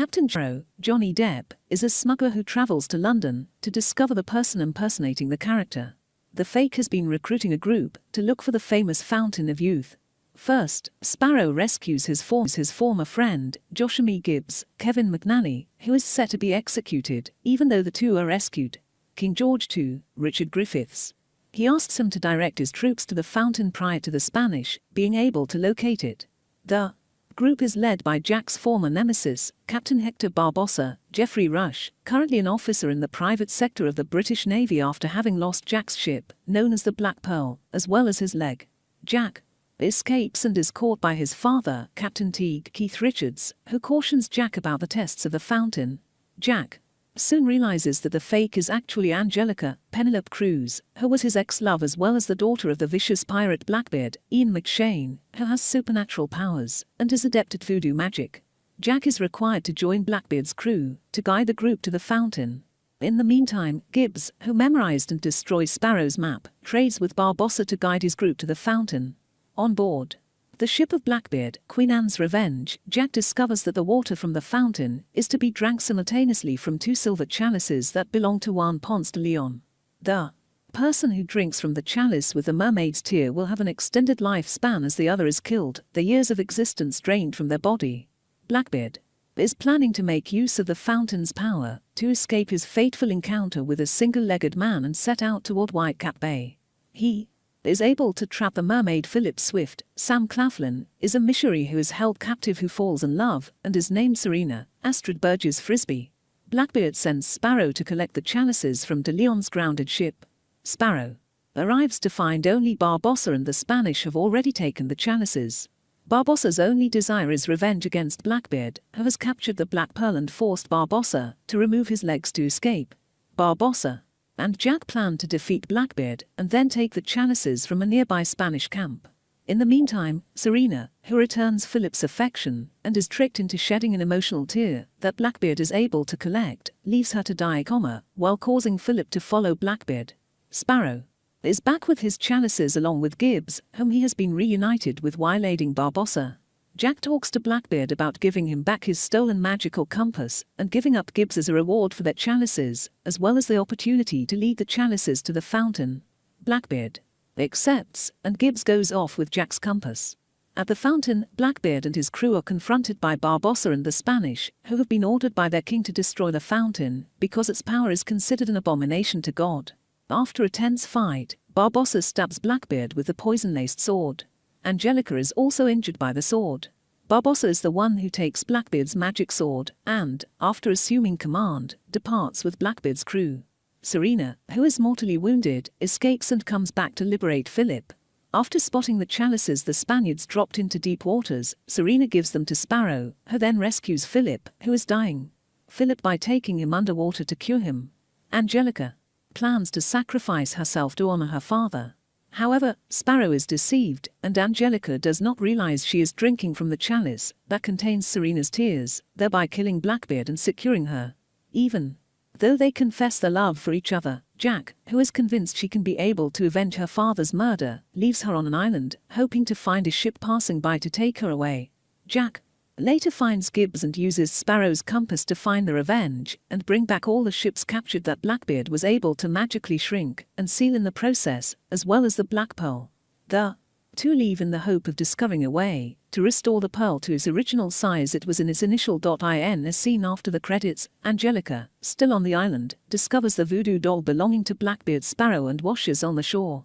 Captain Sparrow, Johnny Depp, is a smuggler who travels to London to discover the person impersonating the character. The fake has been recruiting a group to look for the famous fountain of youth. First, Sparrow rescues his former friend, Joshamee Gibbs, Kevin McNally, who is set to be executed, even though the two are rescued. King George II, Richard Griffiths. He asks him to direct his troops to the fountain prior to the Spanish being able to locate it. The group is led by Jack's former nemesis, Captain Hector Barbossa, Geoffrey Rush, currently an officer in the private sector of the British Navy after having lost Jack's ship, known as the Black Pearl, as well as his leg. Jack escapes and is caught by his father, Captain Keith Richards, who cautions Jack about the tests of the fountain. Jack soon realizes that the fake is actually Angelica, Penelope Cruz, who was his ex-love, as well as the daughter of the vicious pirate Blackbeard, Ian McShane, who has supernatural powers and is adept at voodoo magic. Jack is required to join Blackbeard's crew to guide the group to the fountain. In the meantime, Gibbs, who memorized and destroys Sparrow's map, trades with Barbossa to guide his group to the fountain. On board the ship of Blackbeard, Queen Anne's Revenge, Jack discovers that the water from the fountain is to be drank simultaneously from two silver chalices that belong to Juan Ponce de Leon. The person who drinks from the chalice with the mermaid's tear will have an extended lifespan as the other is killed, the years of existence drained from their body. Blackbeard is planning to make use of the fountain's power to escape his fateful encounter with a single-legged man and set out toward Whitecap Bay. He is able to trap the mermaid Philip Swift. Sam Claflin is a missionary who is held captive who falls in love and is named Serena, Astrid Burgess Frisbee. Blackbeard sends Sparrow to collect the chalices from De Leon's grounded ship. Sparrow arrives to find only Barbossa and the Spanish have already taken the chalices. Barbossa's only desire is revenge against Blackbeard, who has captured the Black Pearl and forced Barbossa to remove his legs to escape. Barbossa and Jack plan to defeat Blackbeard and then take the chalices from a nearby Spanish camp. In the meantime, Serena, who returns Philip's affection and is tricked into shedding an emotional tear that Blackbeard is able to collect, leaves her to die, while causing Philip to follow Blackbeard. Sparrow is back with his chalices along with Gibbs, whom he has been reunited with while aiding Barbossa. Jack talks to Blackbeard about giving him back his stolen magical compass and giving up Gibbs as a reward for their chalices, as well as the opportunity to lead the chalices to the fountain. Blackbeard accepts, and Gibbs goes off with Jack's compass. At the fountain, Blackbeard and his crew are confronted by Barbossa and the Spanish, who have been ordered by their king to destroy the fountain because its power is considered an abomination to God. After a tense fight, Barbossa stabs Blackbeard with the poison-laced sword. Angelica is also injured by the sword. Barbossa is the one who takes Blackbeard's magic sword and, after assuming command, departs with Blackbeard's crew. Serena, who is mortally wounded, escapes and comes back to liberate Philip. After spotting the chalices the Spaniards dropped into deep waters, Serena gives them to Sparrow, who then rescues Philip, who is dying. Philip by taking him underwater to cure him. Angelica plans to sacrifice herself to honor her father. However, Sparrow is deceived, and Angelica does not realize she is drinking from the chalice that contains Serena's tears, thereby killing Blackbeard and securing her. Even though they confess their love for each other, Jack, who is convinced she can be able to avenge her father's murder, leaves her on an island, hoping to find a ship passing by to take her away. Jack later finds Gibbs and uses Sparrow's compass to find the revenge and bring back all the ships captured that Blackbeard was able to magically shrink and seal in the process, as well as the Black Pearl. The two leave in the hope of discovering a way to restore the pearl to its original size it was in its initial. In a scene after the credits, Angelica, still on the island, discovers the voodoo doll belonging to Blackbeard's Sparrow and washes on the shore.